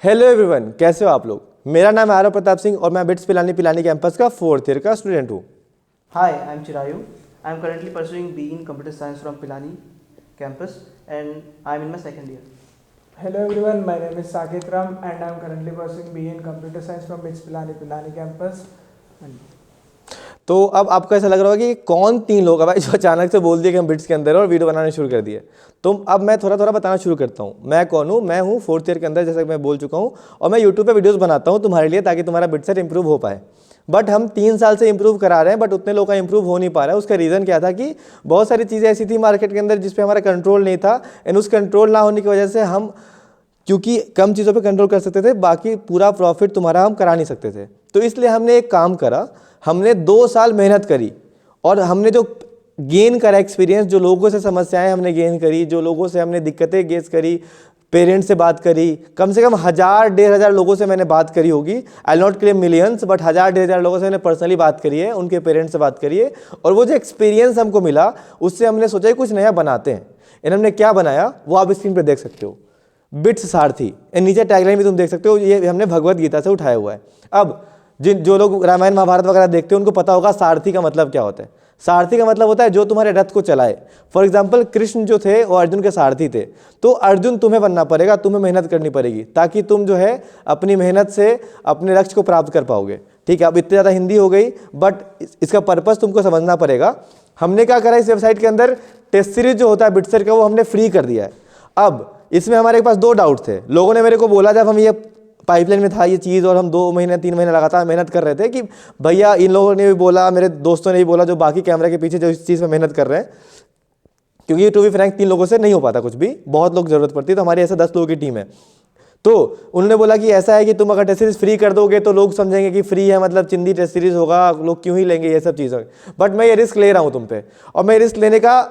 Hello everyone, कैसे हो आप लोग। मेरा नाम है आरव प्रताप सिंह और मैं बिट्स पिलानी पिलानी कैंपस का 4th ईयर का स्टूडेंट हूँ। Hi, I'm Chirayu. I'm currently pursuing BE in Computer Science from Pilani campus and I'm in my second year. Hello everyone, my name is Saket Ram and I'm currently pursuing BE in Computer Science from BITS Pilani campus. तो अब आपको ऐसा लग रहा होगा कि कौन 3 लोग है भाई जो अचानक से बोल दिए कि हम बिट्स के अंदर और वीडियो बनाने शुरू कर दिए। तो अब मैं थोड़ा थोड़ा बताना शुरू करता हूँ मैं कौन हूँ। मैं हूँ 4th ईयर के अंदर, जैसा कि मैं बोल चुका हूँ, और मैं यूट्यूब पे वीडियोस बनाता हूँ तुम्हारे लिए, ताकि तुम्हारा बिट सेट इंप्रूव हो पाए। बट हम 3 साल से इंप्रूव करा रहे हैं, बट उतने लोग का इंप्रूव हो नहीं पा रहा है। उसका रीज़न क्या था कि बहुत सारी चीज़ें ऐसी थी मार्केट के अंदर जिस पे हमारा कंट्रोल नहीं था, एंड उस कंट्रोल ना होने की वजह से हम, क्योंकि कम चीज़ों पे कंट्रोल कर सकते थे, बाकी पूरा प्रॉफिट तुम्हारा हम करा नहीं सकते थे। तो इसलिए हमने एक काम करा, हमने 2 साल मेहनत करी और हमने जो गेन करा एक्सपीरियंस, जो लोगों से समस्याएं हमने गेन करी, जो लोगों से हमने दिक्कतें गेस करी, पेरेंट्स से बात करी, कम से कम 1000-1500 लोगों से मैंने बात करी होगी। आई नॉट क्लेम मिलियंस, बट 1000-1500 लोगों से मैंने पर्सनली बात करी है, उनके पेरेंट्स से बात करी है। और वो जो एक्सपीरियंस हमको मिला उससे हमने सोचा कि कुछ नया बनाते हैं। एंड हमने क्या बनाया वो आप स्क्रीन पर देख सकते हो, बिट्स सारथी। नीचे टैगलाइन भी तुम देख सकते हो, ये हमने भगवत गीता से उठाया हुआ है। अब जो लोग रामायण महाभारत वगैरह देखते हैं उनको पता होगा सारथी का मतलब क्या होता है। सारथी का मतलब होता है जो तुम्हारे रथ को चलाए। फॉर एग्जाम्पल कृष्ण जो थे वो अर्जुन के सारथी थे। तो अर्जुन तुम्हें बनना पड़ेगा, तुम्हें मेहनत करनी पड़ेगी, ताकि तुम जो है अपनी मेहनत से अपने लक्ष्य को प्राप्त कर पाओगे। ठीक है, अब इतनी ज़्यादा हिंदी हो गई, बट इसका पर्पस तुमको समझना पड़ेगा। हमने क्या करा, इस वेबसाइट के अंदर टेस्ट सीरीज जो होता है बिटसेट का, वो हमने फ्री कर दिया है। अब इसमें हमारे पास 2 डाउट थे। लोगों ने मेरे को बोला, जब हम ये पाइपलाइन में था ये चीज़ और हम 2 महीने 3 महीने लगातार मेहनत कर रहे थे, कि भैया इन लोगों ने भी बोला, मेरे दोस्तों ने भी बोला, जो बाकी कैमरा के पीछे जो इस चीज़ में मेहनत कर रहे हैं, क्योंकि टू बी फ्रैंक 3 लोगों से नहीं हो पाता कुछ भी, बहुत लोग ज़रूरत पड़ती है। तो हमारी ऐसे 10 लोगों की टीम है। तो उन्होंने बोला कि ऐसा है कि तुम अगर टेस्ट सीरीज फ्री कर दोगे तो लोग समझेंगे कि फ्री है मतलब चिंदी टेस्ट सीरीज होगा, लोग क्यों ही लेंगे, ये सब चीज़ें। बट मैं ये रिस्क ले रहा हूँ तुम पे, और मैं रिस्क लेने का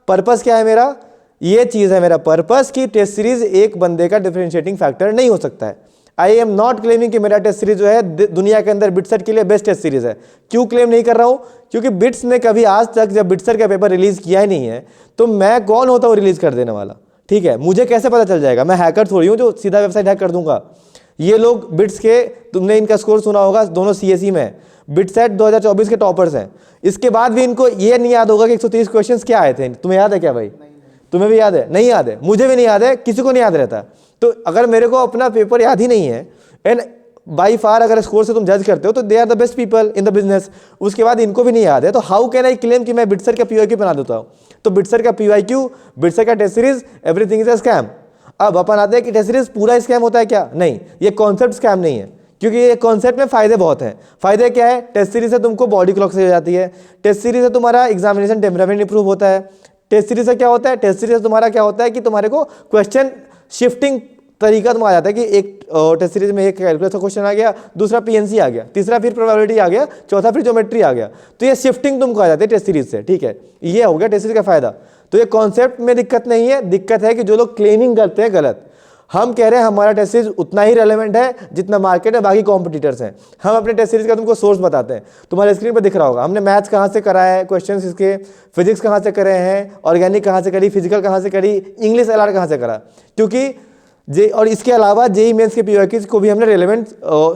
पर्पज़ क्या है मेरा, ये चीज़ है मेरा पर्पज़ कि टेस्ट सीरीज एक बंदे का डिफरेंशिएटिंग फैक्टर नहीं हो सकता है। आई एम नॉट क्लेमिंग कि मेरा टेस्ट सीरीज जो है दुनिया के अंदर बिटसेट के लिए बेस्ट टेस्ट सीरीज है। क्यों क्लेम नहीं कर रहा हूँ, क्योंकि बिट्स ने कभी आज तक जब बिटसेट का पेपर रिलीज किया ही नहीं है, तो मैं कौन होता हूँ रिलीज कर देने वाला। ठीक है, मुझे कैसे पता चल जाएगा, मैं हैकर थोड़ी हूँ जो सीधा वेबसाइट हैक कर दूंगा। ये लोग बिट्स के, तुमने इनका स्कोर सुना होगा, दोनों CSE में बिटसेट 2024 के टॉपर्स हैं। इसके बाद भी इनको ये नहीं याद होगा कि 130 क्वेश्चन क्या आए थे। तुम्हें याद है क्या भाई? तुम्हें भी याद है? नहीं याद है, मुझे भी नहीं याद है, किसी को नहीं याद रहता। तो अगर मेरे को अपना पेपर याद ही नहीं है, एंड बाई फार अगर स्कोर से तुम जज करते हो, तो they are the best people in the business. उसके बाद इनको भी नहीं याद है, तो हाउ कैन आई क्लेम कि मैं बिटसेट का PYQ बना देता हूँ। तो बिटसेट का PYQ, बिटसेट का test series, everything is a scam. अब अपन आते हैं कि टेस्ट सीरीज पूरा स्कैम होता है क्या? नहीं, ये कॉन्सेप्ट स्कैम नहीं है, क्योंकि ये कॉन्सेप्ट में फायदे बहुत हैं। फायदे क्या है? टेस्ट सीरीज से तुमको बॉडी क्लॉक से हो जाती है। टेस्ट सीरीज से तुम्हारा एग्जामिनेशन टेम्परामेंट इंप्रूव होता है। टेस्ट सीरीज से क्या होता है? टेस्ट सीरीज से तुम्हारा क्या होता है कि तुम्हारे को क्वेश्चन शिफ्टिंग तरीका तुम्हारा आ जाता है कि एक टेस्ट सीरीज में एक कैलकुलस का क्वेश्चन आ गया, दूसरा PNC आ गया, तीसरा फिर प्रोबेबिलिटी आ गया, चौथा फिर ज्योमेट्री आ गया। तो ये शिफ्टिंग तुमको आ जाती है टेस्ट सीरीज से। ठीक है, ये हो गया टेस्ट सीरीज का फायदा। तो ये कॉन्सेप्ट में दिक्कत नहीं है, दिक्कत है कि जो लोग क्लेमिंग करते हैं गलत। हम कह रहे हैं हमारा टेस्ट सीरीज उतना ही रेलेवेंट है जितना मार्केट में बाकी कॉम्पिटिटर्स हैं। हम अपने टेस्ट सीरीज का तुमको सोर्स बताते हैं, तुम्हारे स्क्रीन पर दिख रहा होगा। हमने मैथ्स कहाँ से करा है, क्वेश्चंस इसके, फिजिक्स कहाँ से करे हैं, ऑर्गेनिक कहाँ से करी, फिजिकल कहाँ से करी, इंग्लिश LR कहाँ से करा, क्योंकि और इसके अलावा JEE मेंस के PYQs को भी हमने रेलेवेंट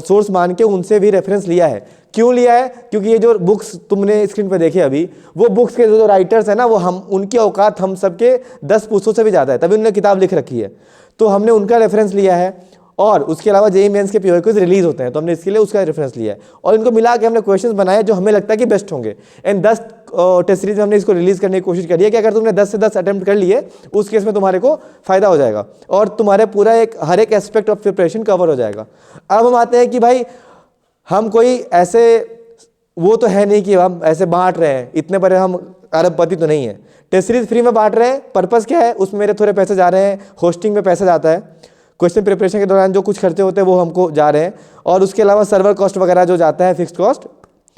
सोर्स मान के उनसे भी रेफरेंस लिया है। क्यों लिया है? क्योंकि ये जो बुक्स तुमने स्क्रीन पर देखे अभी, वो बुक्स के जो राइटर्स हैं ना, वो हम, उनकी औकात हम सबके 10 पुस्तकों से भी ज़्यादा है, तभी उन्होंने किताब लिख रखी है। तो हमने उनका रेफरेंस लिया है। और उसके अलावा JEE मेंस के PYQs रिलीज होते हैं, तो हमने इसके लिए उसका रेफरेंस लिया है, और इनको मिला के हमने क्वेश्चंस बनाए जो हमें लगता है कि बेस्ट होंगे। एंड 10 टेस्ट सीरीज में हमने इसको रिलीज करने की कोशिश करी है कि अगर तुमने 10 से 10 अटेम्प्ट कर लिए, उस केस में तुम्हारे को फायदा हो जाएगा और तुम्हारे पूरा हर एक एस्पेक्ट ऑफ प्रिपरेशन कवर हो जाएगा। अब हम आते हैं कि भाई हम कोई ऐसे वो तो है नहीं कि हम ऐसे बांट रहे हैं, इतने बड़े हम अरबपति तो नहीं है। टेस्ट सीरीज फ्री में बांट रहे हैं, पर्पस क्या है? उसमें मेरे थोड़े पैसे जा रहे हैं, होस्टिंग में पैसा जाता है, क्वेश्चन प्रिपरेशन के दौरान जो कुछ खर्चे होते हैं वो हमको जा रहे हैं, और उसके अलावा सर्वर कॉस्ट वगैरह जो जाता है, फिक्स्ड कॉस्ट,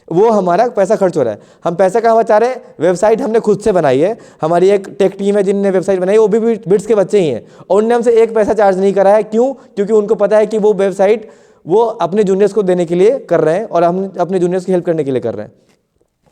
वो हमारा पैसा खर्च हो रहा है। हम पैसा कहाँ बचा रहे हैं? वेबसाइट हमने खुद से बनाई है, हमारी एक टेक टीम है जिनने वेबसाइट बनाई, वो भी बिट्स के बच्चे ही हैं, और उनने हमसे एक पैसा चार्ज नहीं करा है। क्यों? क्योंकि उनको पता है कि वो वेबसाइट वो अपने जूनियर्स को देने के लिए कर रहे हैं और हम अपने जूनियर्स की हेल्प करने के लिए कर रहे हैं।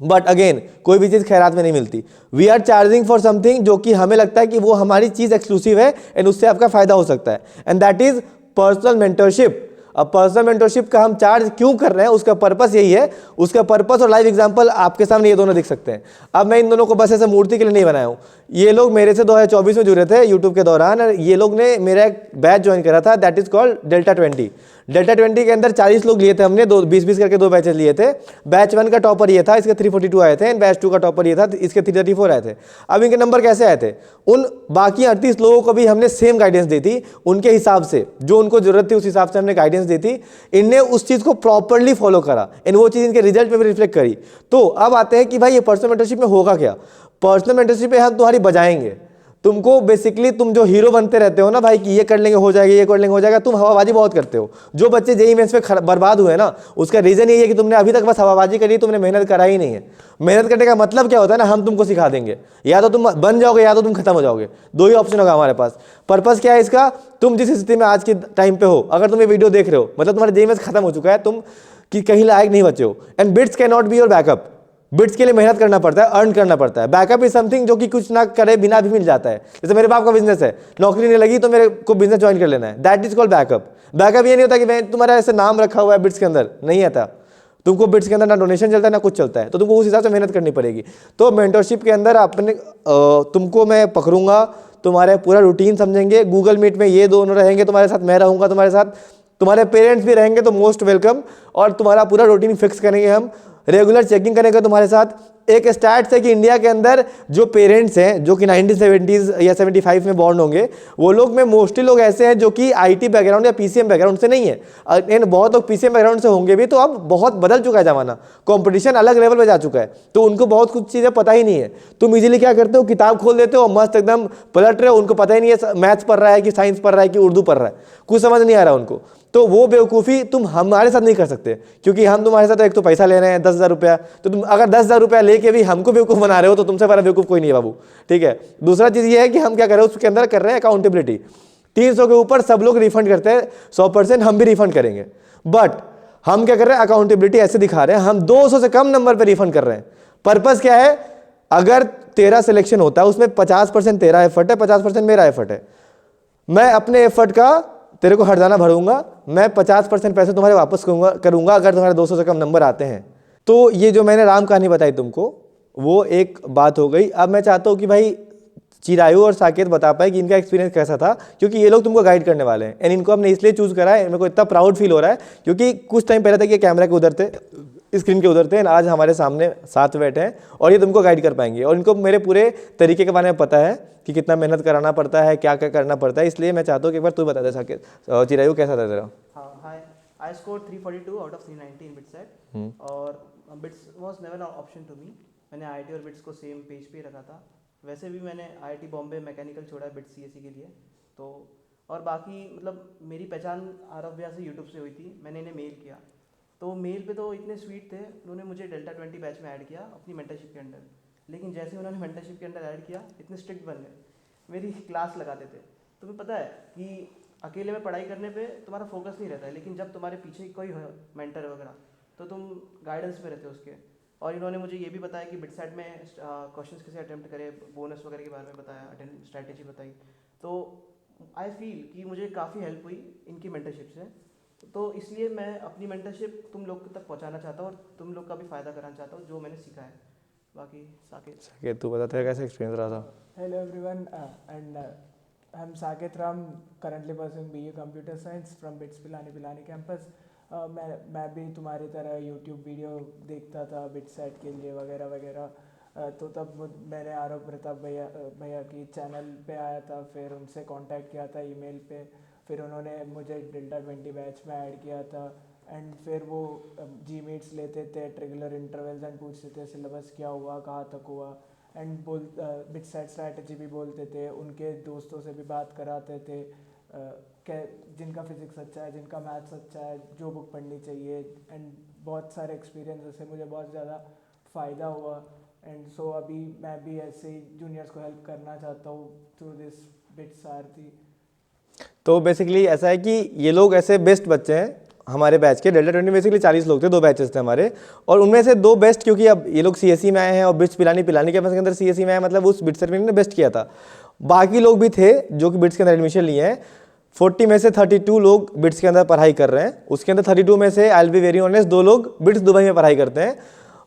बट अगेन कोई भी चीज़ खैरात में नहीं मिलती। We are charging for something जो कि हमें लगता है कि वो हमारी चीज़ एक्सक्लूसिव है एंड उससे आपका फायदा हो सकता है, and that is personal mentorship. अब पर्सनल मेंटरशिप का हम चार्ज क्यों कर रहे हैं, उसका पर्पस यही है। उसका पर्पस और लाइव एग्जांपल आपके सामने ये दोनों दिख सकते हैं। अब मैं इन दोनों को बस ऐसे मूर्ति के लिए नहीं बनाया हूँ। ये लोग मेरे से 2024 में जुड़े थे यूट्यूब के दौरान, और ये लोग ने मेरा एक बैच ज्वाइन करा था, that is called delta 20। Delta 20 के अंदर 40 लोग लिए थे हमने, 20-20 करके 2 बैचेस लिए थे। बैच 1 का टॉपर ये था, इसके 342 आए थे, एंड बैच 2 का टॉपर ये था, इसके 334 आए थे। अब इनके नंबर कैसे आए थे, उन बाकी 38 लोगों को भी हमने सेम गाइडेंस दी थी, उनके हिसाब से जो उनको जरूरत थी उस हिसाब से हमने गाइडेंस दी थी। इनने उस चीज को प्रॉपरली फॉलो करा, एंड वो चीज इनके रिजल्ट पे भी रिफ्लेक्ट करी। तो अब आते हैं कि भाई ये पर्सनल मेंटरशिप में होगा क्या। पर्सनल मेंटरशिप में हम तुम्हारी बजाएंगे, तुमको बेसिकली तुम जो हीरो बनते रहते हो ना भाई कि ये कर लेंगे हो जाएगा, ये कर लेंगे हो जाएगा, तुम हवाबाजी बहुत करते हो। जो बच्चे जेईई मेंस पे बर्बाद हुए ना, उसका रीजन यही है कि तुमने अभी तक बस हवाबाजी करी, तुमने मेहनत करा ही नहीं है। मेहनत करने का मतलब क्या होता है ना, हम तुमको सिखा देंगे, या तो तुम बन जाओगे या तो तुम खत्म हो जाओगे, 2 ही ऑप्शन होगा हमारे पास। पर्पस क्या है इसका, तुम जिस स्थिति में आज के टाइम पे हो, अगर तुम ये वीडियो देख रहे हो मतलब तुम्हारा जेईई मेंस खत्म हो चुका है, तुम कि कहीं लायक नहीं बचे हो, and bits can not be your backup. Bits के लिए मेहनत करना पड़ता है, अर्न करना पड़ता है। बैकअप इज समथिंग जो कि कुछ ना करे बिना भी मिल जाता है। जैसे मेरे बाप का बिजनेस है, नौकरी नहीं लगी तो मेरे को बिजनेस ज्वाइन कर लेना है, that is called backup. Backup ये नहीं होता कि मैं तुम्हारा ऐसे नाम रखा हुआ है बिट्स के अंदर, नहीं आता। तुमको बिट्स के अंदर ना डोनेशन चलता है ना कुछ चलता है, तो तुमको उस हिसाब से मेहनत करनी पड़ेगी। तो मेंटरशिप के अंदर अपने तुमको मैं पकड़ूंगा, तुम्हारे पूरा रूटीन समझेंगे। गूगल मीट में ये दोनों रहेंगे तुम्हारे साथ, मैं रहूंगा तुम्हारे साथ, तुम्हारे पेरेंट्स भी रहेंगे तो मोस्ट वेलकम। और तुम्हारा पूरा रूटीन फिक्स करेंगे हम, रेगुलर चेकिंग करेंगे तुम्हारे साथ। एक स्टैट्स है कि इंडिया के अंदर जो पेरेंट्स हैं जो कि 1970s या 75 में बॉर्न होंगे, वो लोग में मोस्टली लोग ऐसे हैं जो कि आईटी बैकग्राउंड या पीसीएम बैकग्राउंड से नहीं है, एंड बहुत लोग पीसीएम बैकग्राउंड से होंगे भी। तो अब बहुत बदल चुका है ज़माना, कंपटीशन अलग लेवल पे जा चुका है, तो उनको बहुत कुछ चीज़ें पता ही नहीं है। तुम इजीली क्या करते हो, किताब खोल देते हो, मस्त एकदम पलट रहे हो, उनको पता ही नहीं है मैथ्स पढ़ रहा है कि साइंस पढ़ रहा है कि उर्दू पढ़ रहा है, कुछ समझ नहीं आ रहा उनको। तो वो बेवकूफ़ी तुम हमारे साथ नहीं कर सकते, क्योंकि हम तुम्हारे साथ एक तो पैसा ले रहे हैं 10,000 रुपया, तो तुम अगर 10,000 रुपया लेके भी हमको बेवकूफ़ बना रहे हो तो तुमसे बड़ा बेवकूफ़ कोई नहीं है बाबू, ठीक है। दूसरा चीज़ ये है कि हम क्या कर रहे हैं उसके अंदर कर रहे हैं अकाउंटेबिलिटी। 300 के ऊपर सब लोग रिफंड करते हैं, 100% हम भी रिफंड करेंगे, बट हम क्या कर रहे हैं अकाउंटेबिलिटी ऐसे दिखा रहे हैं, हम 200 से कम नंबर पर रिफंड कर रहे हैं। पर्पज़ क्या है, अगर तेरा सिलेक्शन होता है उसमें 50% तेरा एफर्ट है, 50% मेरा एफर्ट है। मैं अपने एफर्ट का तेरे को हरजाना भरूंगा, मैं 50% पैसे तुम्हारे वापस करूंगा अगर तुम्हारे 200 से कम नंबर आते हैं। तो ये जो मैंने राम कहानी बताई तुमको, वो एक बात हो गई। अब मैं चाहता हूँ कि भाई चिरायु और साकेत बता पाए कि इनका एक्सपीरियंस कैसा था, क्योंकि ये लोग तुमको गाइड करने वाले हैं, एंड इनको हमने इसलिए चूज करा है, मेरे को इतना प्राउड फील हो रहा है क्योंकि कुछ टाइम पहले तक ये कैमरा के उधर थे, स्क्रीन के उधर थे, आज हमारे सामने साथ बैठे हैं और ये तुमको गाइड कर पाएंगे। और इनको मेरे पूरे तरीके के बारे में पता है कि कितना मेहनत कराना पड़ता है, क्या क्या करना पड़ता है। इसलिए मैं चाहता हूँ कि एक बार तू बता दे साकेत, चिरायु कैसा था तेरा? हाँ, hi, I score 342 out of 390 in BITS, और BITS was never an option to me. मैंने आईआईटी और बिट्स को सेम पेज पे रखा था। वैसे भी मैंने आईआईटी बॉम्बे मैकेनिकल छोड़ा है बिट्स सीएससी के लिए, तो और बाकी मतलब मेरी पहचान आरव भैया से यूट्यूब से हुई थी। मैंने इन्हें मेल किया, तो मेल पे तो इतने स्वीट थे, उन्होंने मुझे डेल्टा 20 बैच में ऐड किया अपनी मेंटरशिप के अंडर। लेकिन जैसे उन्होंने मेंटरशिप के अंडर ऐड किया, इतने स्ट्रिक्ट बन गए, मेरी क्लास लगाते थे। तुम्हें पता है कि अकेले में पढ़ाई करने पे तुम्हारा फोकस नहीं रहता है, लेकिन जब तुम्हारे पीछे कोई हो मेंटर वगैरह तो तुम गाइडेंस में रहते हो उसके। और इन्होंने मुझे ये भी बताया कि बिटसेट में क्वेश्चंस कैसे अटेम्प्ट करें, बोनस वगैरह के बारे में बताया, अटेंड स्ट्रैटेजी बताई। तो आई फील कि मुझे काफ़ी हेल्प हुई इनकी मेंटरशिप से। तो इसलिए मैं अपनी मेंटरशिप तुम लोग तक पहुंचाना चाहता हूँ और तुम लोग का भी फ़ायदा कराना चाहता हूँ जो मैंने सीखा है। बाकी साकेत तू बता तेरा कैसा एक्सपीरियंस रहा था? Hello everyone, and I'm Saket Ram, currently pursuing BA Computer Science from BITS Pilani campus. मैं भी तुम्हारी तरह YouTube वीडियो देखता था बिटसेट के लिए वगैरह वगैरह। तो तब मैंने आरव प्रताप भैया की चैनल पे आया था, फिर उनसे कांटेक्ट किया था ईमेल पे, फिर उन्होंने मुझे डेल्टा 20 बैच में ऐड किया था। एंड फिर वो जी मीट्स लेते थे रेगुलर इंटरवल्स एंड पूछते थे सिलेबस क्या हुआ, कहाँ तक हुआ, एंड बिटसेट स्ट्रैटेजी भी बोलते थे। उनके दोस्तों से भी बात कराते थे जिनका फिजिक्स अच्छा है, जिनका मैथ्स अच्छा है, जो बुक पढ़नी चाहिए। एंड बहुत सारे एक्सपीरियंस से मुझे बहुत ज़्यादा फ़ायदा हुआ। एंड सो अभी मैं भी ऐसे ही जूनियर्स को हेल्प करना चाहता हूँ थ्रू दिस बिट्स आरती। तो बेसिकली ऐसा है कि ये लोग ऐसे बेस्ट बच्चे हैं हमारे बैच के। डेल्टा 20 बेसिकली 40 लोग थे, 2 बैचेस थे हमारे, और उनमें से 2 बेस्ट, क्योंकि अब ये लोग सीएससी में आए हैं और बिट्स पिलानी के अंदर सीएससी में आए, मतलब उस बिट्स ने बेस्ट किया था। बाकी लोग भी थे जो कि बिट्स के अंदर एडमिशन लिए हैं। 40 में से 32 लोग बिट्स के अंदर पढ़ाई कर रहे हैं, उसके अंदर 32 में से I will be very honest 2 लोग बिट्स दुबई में पढ़ाई करते हैं,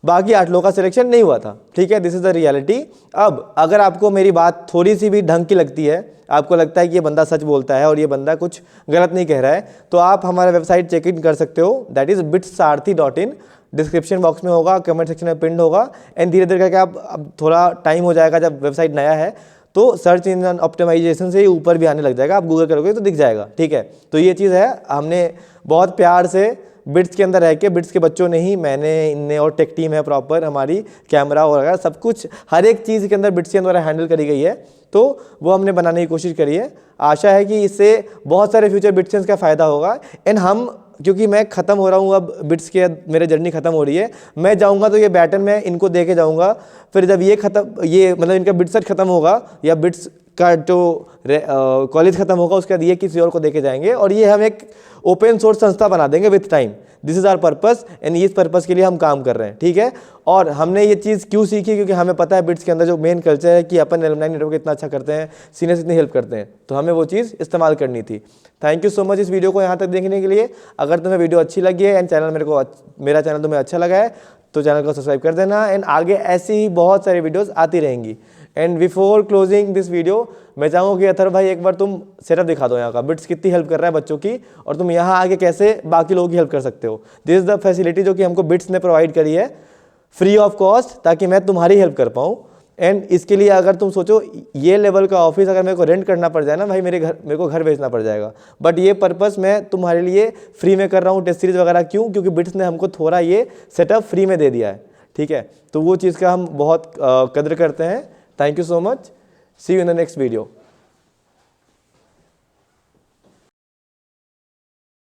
बाकी 8 लोगों का सिलेक्शन नहीं हुआ था। ठीक है, दिस इज़ द रियलिटी। अब अगर आपको मेरी बात थोड़ी सी भी ढंग की लगती है, आपको लगता है कि ये बंदा सच बोलता है और ये बंदा कुछ गलत नहीं कह रहा है, तो आप हमारा वेबसाइट चेक इन कर सकते हो, that is bitsaarathi.in। Description box में होगा, कमेंट सेक्शन में पिन होगा। एंड धीरे धीरे करके आप, अब थोड़ा टाइम हो जाएगा, जब वेबसाइट नया है तो सर्च इंजन ऑप्टिमाइजेशन से ही ऊपर भी आने लग जाएगा, आप गूगल करोगे तो दिख जाएगा। ठीक है, तो ये चीज़ है, हमने बहुत प्यार से बिट्स के अंदर रह के, बिट्स के बच्चों ने ही, मैंने, इनने, और टेक टीम है प्रॉपर हमारी, कैमरा वगैरह सब कुछ, हर एक चीज़ के अंदर बिट्स के अंदर हैंडल करी गई है, तो वो हमने बनाने की कोशिश करी है। आशा है कि इससे बहुत सारे फ्यूचर बिट्सेंस का फ़ायदा होगा। एंड हम, क्योंकि मैं ख़त्म हो रहा हूँ अब बिट्स के, मेरे जर्नी ख़त्म हो रही है, मैं जाऊँगा तो ये बैटन मैं इनको दे के जाऊँगा, फिर जब ये ख़त्म, ये मतलब इनका बिट्स सेट ख़त्म होगा या बिट्स का जो कॉलेज ख़त्म होगा, उसके बाद ये किसी और को देके जाएंगे, और ये हम एक ओपन सोर्स संस्था बना देंगे with time. This is our purpose and इस पर्पस के लिए हम काम कर रहे हैं। ठीक है, और हमने ये चीज़ क्यों सीखी, क्योंकि हमें पता है बिट्स के अंदर जो मेन कल्चर है कि अपन एलुमनाई नेटवर्क इतना अच्छा करते हैं, सीनियर्स इतनी हेल्प करते हैं, तो हमें वो चीज़ इस्तेमाल करनी थी। थैंक यू सो मच इस वीडियो को यहाँ तक देखने के लिए। अगर तुम्हें वीडियो अच्छी लगी है एंड चैनल मेरा चैनल तुम्हें अच्छा लगा है तो चैनल को सब्सक्राइब कर देना, एंड आगे ऐसी ही बहुत सारी वीडियोज़ आती रहेंगी। And before closing this video, मैं चाहूँगा कि अथर भाई एक बार तुम सेटअप दिखा दो यहाँ का, बिट्स कितनी हेल्प कर रहा है बच्चों की, और तुम यहाँ आके कैसे बाकी लोगों की हेल्प कर सकते हो। दिस इज़ द फैसिलिटी जो कि हमको बिट्स ने प्रोवाइड करी है फ्री ऑफ कॉस्ट, ताकि मैं तुम्हारी हेल्प कर पाऊँ। एंड इसके लिए अगर तुम सोचो ये लेवल का ऑफिस अगर मेरे को रेंट करना पड़ जाए ना भाई, मेरे को घर बेचना पड़ जाएगा, बट ये पर्पस मैं तुम्हारे लिए फ्री में कर रहा हूँ, टेस्ट सीरीज वगैरह। क्यों? क्योंकि बिट्स ने हमको थोड़ा ये सेटअप फ्री में दे दिया है। ठीक है, तो वो चीज़ का हम बहुत कदर करते हैं। Thank you so much, see you in the next video.